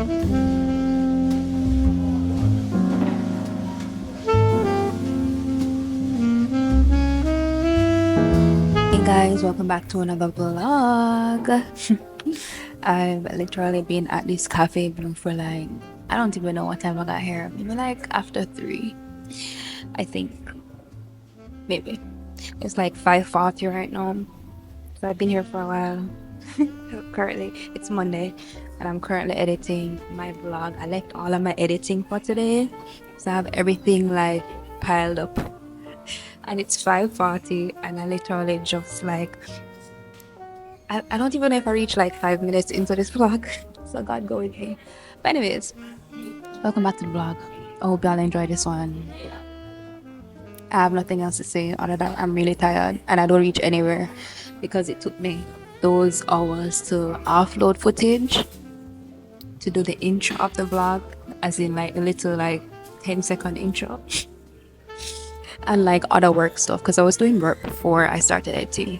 Hey guys, welcome back to another vlog. I've literally been at this cafe for like, I don't even know what time I got here. Maybe like after 3, I think. Maybe. It's like 5:40 right now. So I've been here for a while. Currently, it's Monday and I'm currently editing my vlog. I left all of my editing for today. So I have everything like piled up. And it's 5:40 and I literally just like I don't even know if I reached like 5 minutes into this vlog. So God go with me. But anyways, welcome back to the vlog. I hope y'all enjoy this one. I have nothing else to say other than I'm really tired and I don't reach anywhere because it took me those hours to offload footage to do the intro of the vlog, as in like a little like 10-second intro. And like other work stuff because I was doing work before I started editing.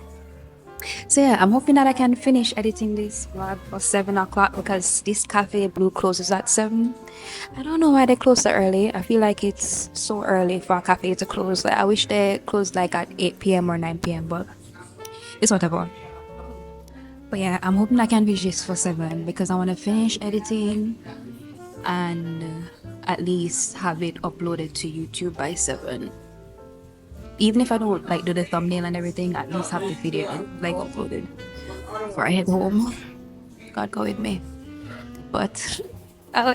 So yeah, I'm hoping that I can finish editing this vlog for 7 o'clock because this cafe blue closes at 7. I don't know why they close so early. I feel like it's so early for a cafe to close. Like I wish they closed like at 8 p.m. or 9 p.m. but it's whatever. But yeah, I'm hoping I can finish this for 7 because I want to finish editing and at least have it uploaded to YouTube by 7. Even if I don't like do the thumbnail and everything, at least have the video like uploaded before I head home. God go with me. But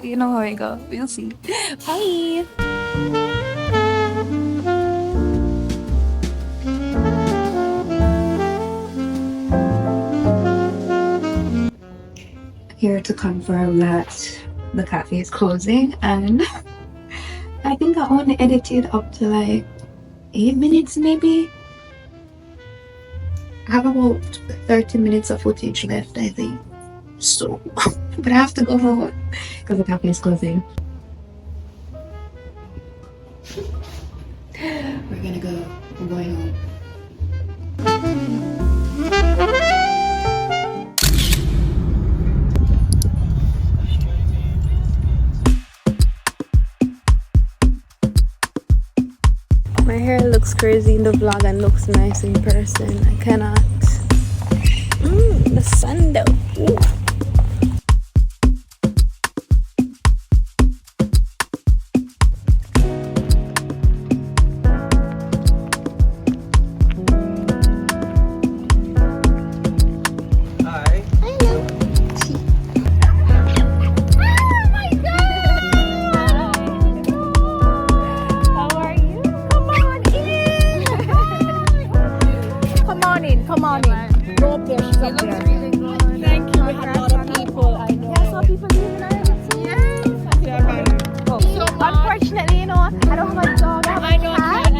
you know how it go. We'll see. Bye. Here to confirm that the cafe is closing, and I think I only edited up to like 8 minutes maybe. I have about 30 minutes of footage left, I think. So, but I have to go home because the cafe is closing. We're gonna go. We're going home. My hair looks crazy in the vlog and looks nice in person. I cannot. The sun though. Ooh. Hi. Hello. Come on in. Go up there. She's up there. Really good. Thank you. We had a lot of people. I know. Yeah, some people leaving already too. Yeah. Oh. So Unfortunately, you know, I don't have a dog. I have I a know. cat.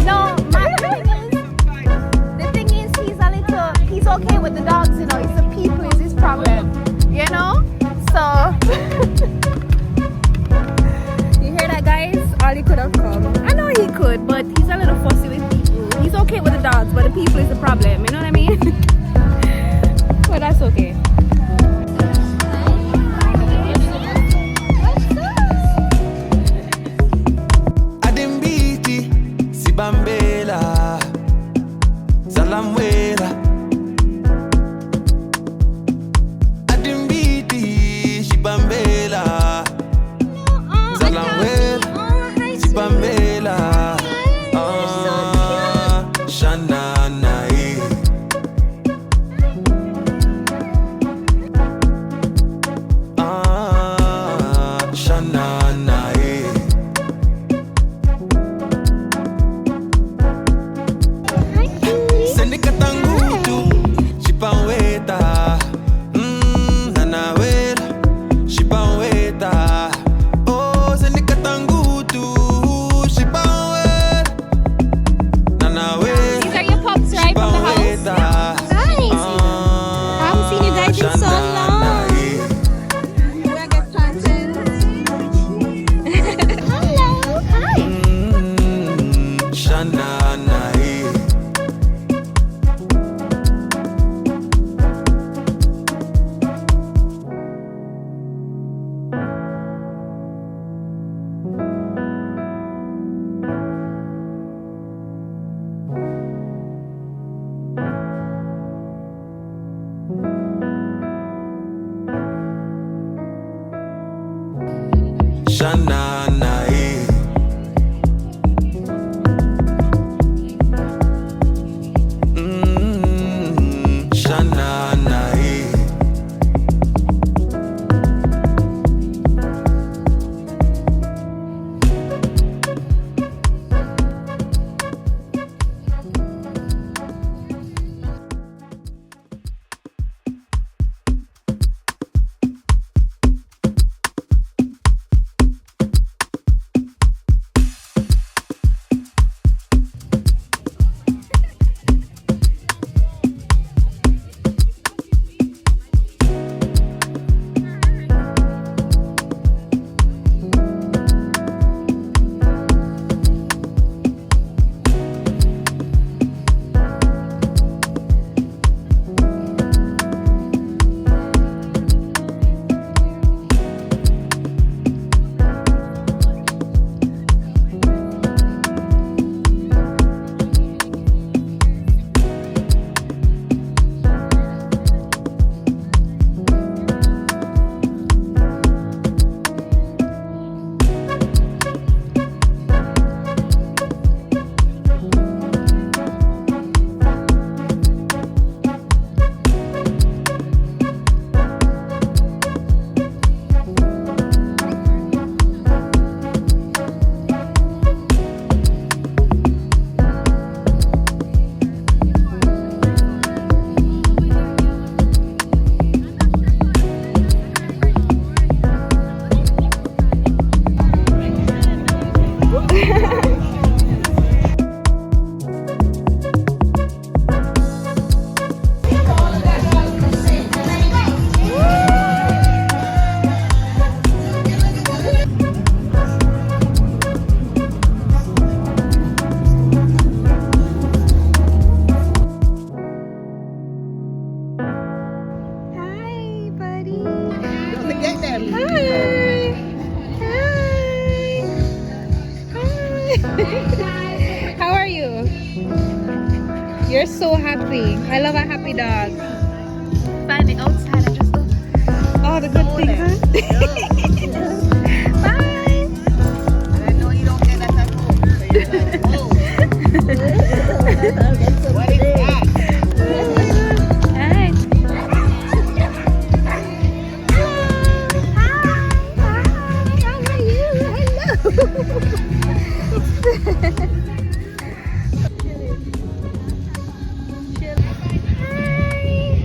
No, the thing is, he's okay with the dogs, you know. It's the people is his problem, you know. So you hear that, guys? All he could have come. I know he could, but he's a little fussy with people. He's okay with the dogs, but the people is the problem. You know what I mean? But that's okay. Adimbiti, Sibambela, Salamwela. Adimbiti, Sibambela, Salamwela, Sibambela. Shanana. Shanana, eh. Shanana, eh. How are you? You're so happy. I love a happy dog. Finally outside and just oh, the good thing, huh? Bye. I know you don't get that at home. So you're like, oh. What is that? Hi. How are you?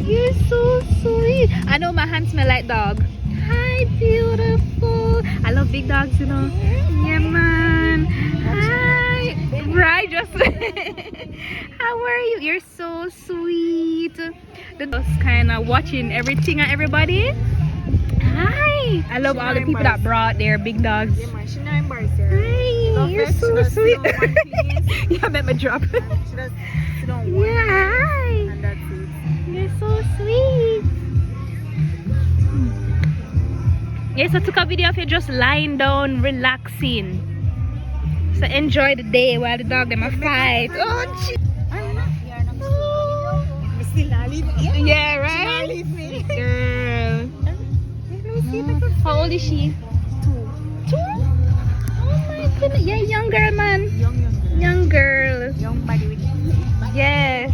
You're so sweet. I know my hands smell like dog. Hi, beautiful. I love big dogs, you know. Yeah, man. Hi. Right, just. How are you? You're so sweet. The dog's kind of watching everything and everybody. Hi. I love all the people that brought their big dogs. Yeah, man, she's not embarrassed. Hi. You're so sweet. Yeah, I met my drop. She does sit on one Yeah, hi. and that's it. You're so sweet. Yes, I took a video of you just lying down, relaxing. So enjoy the day while the dog them a fight. Oh, gee. Me still not leave me. Yeah, She not right? leave me. Girl. How old is she? 2. 2? Oh my goodness. Yeah, young girl, man. Young girl. Young body with Yes.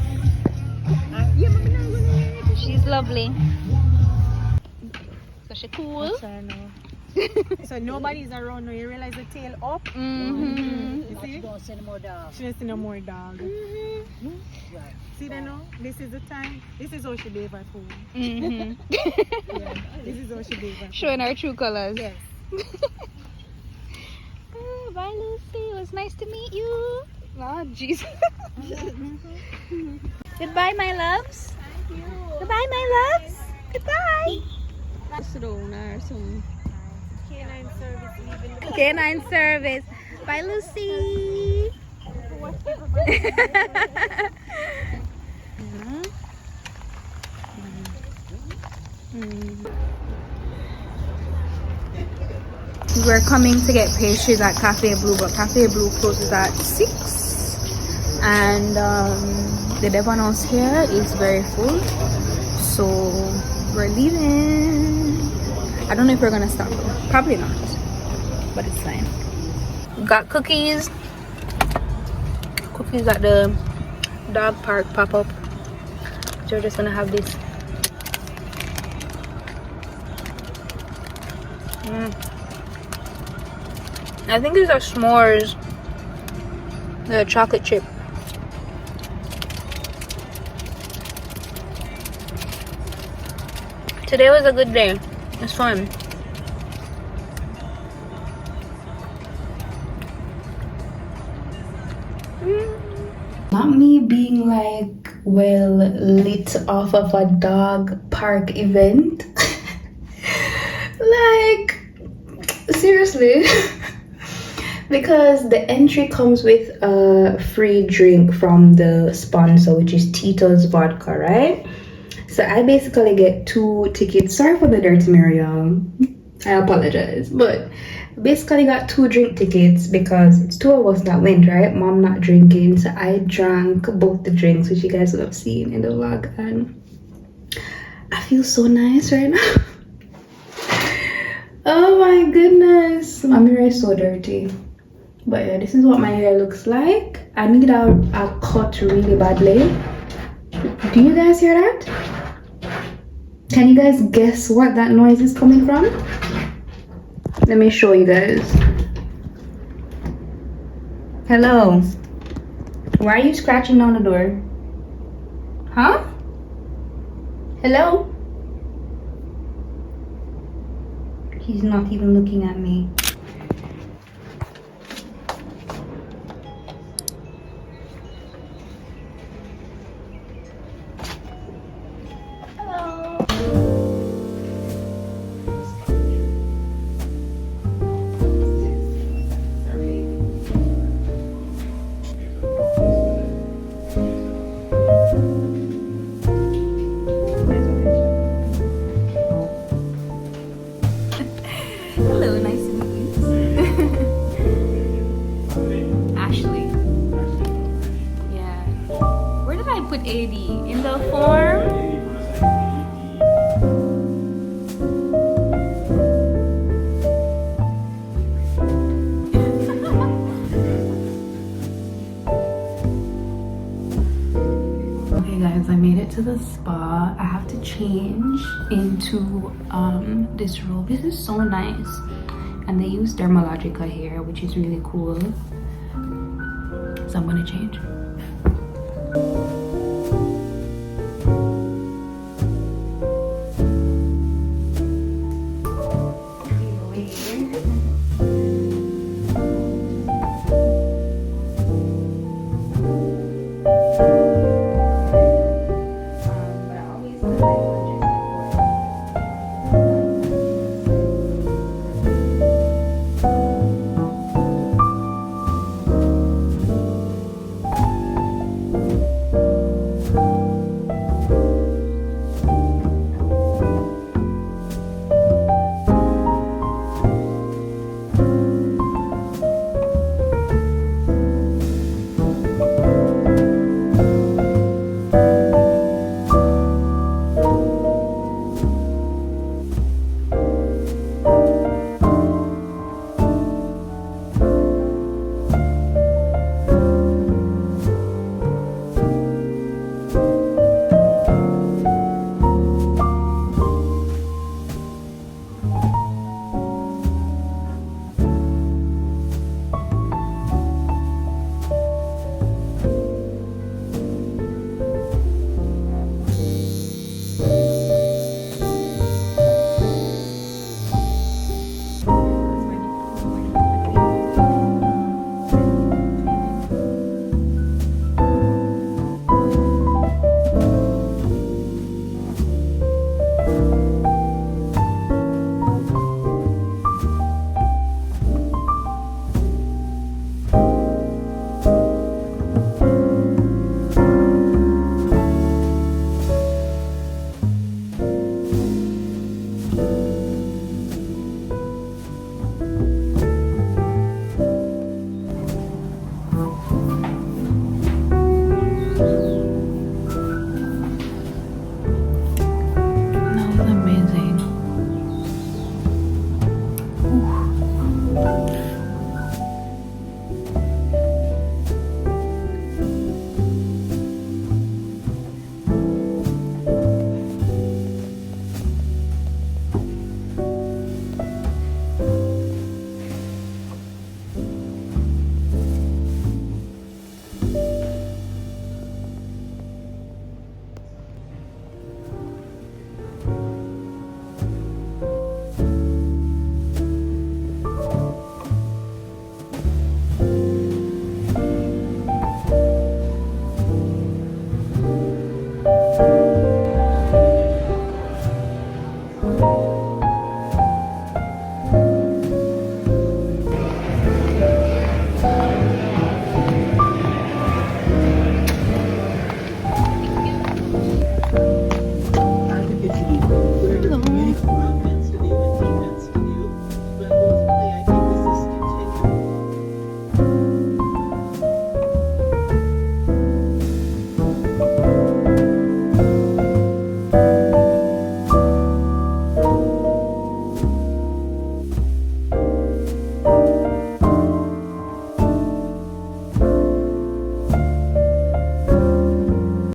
yeah, but I'm not gonna She's lovely. So she cool. So nobody's around now. You realize the tail up? Mm-hmm. You see? She don't see no more dog. See that now? This is the time. This is how she behave at home. Mm-hmm. Yeah. This is how she behave at home. Showing her true colors. Yes. Oh, bye, Lucy. It was nice to meet you. Oh, jeez. Goodbye, my loves. Thank you. Goodbye, my loves. Goodbye. Canine service leaving the Canine service. Bye, Lucy. We're coming to get pastries at Cafe Blue, but Cafe Blue closes at 6, and the Devonos here is very full, so we're leaving. I don't know if we're gonna stop, probably not. but it's fine. Got cookies. Cookies at the dog park pop-up. So we're just gonna have this. I think these are s'mores. The chocolate chip. Today was a good day. It's fun. Not me being like well lit off of a dog park event. Like seriously. Because the entry comes with a free drink from the sponsor, which is Tito's Vodka, right? So I basically get 2 tickets. Sorry for the dirty Miriam. I apologize. But basically got 2 drink tickets because it's 2 of us that went, right? Mom not drinking. So I drank both the drinks, which you guys would have seen in the vlog. And I feel so nice right now. Oh my goodness. My mirror is so dirty. But yeah, this is what my hair looks like. I need a cut really badly. Do you guys hear that? Can you guys guess what that noise is coming from? Let me show you guys. Hello. Why are you scratching on the door? Huh? Hello? He's not even looking at me. Hello, nice to meet you. Ashley. Yeah. Where did I put AD? In the form? Okay guys, I made it to the spa. I have to change into this robe. This is so nice, and they use Dermalogica here, which is really cool. So I'm gonna change. Bye.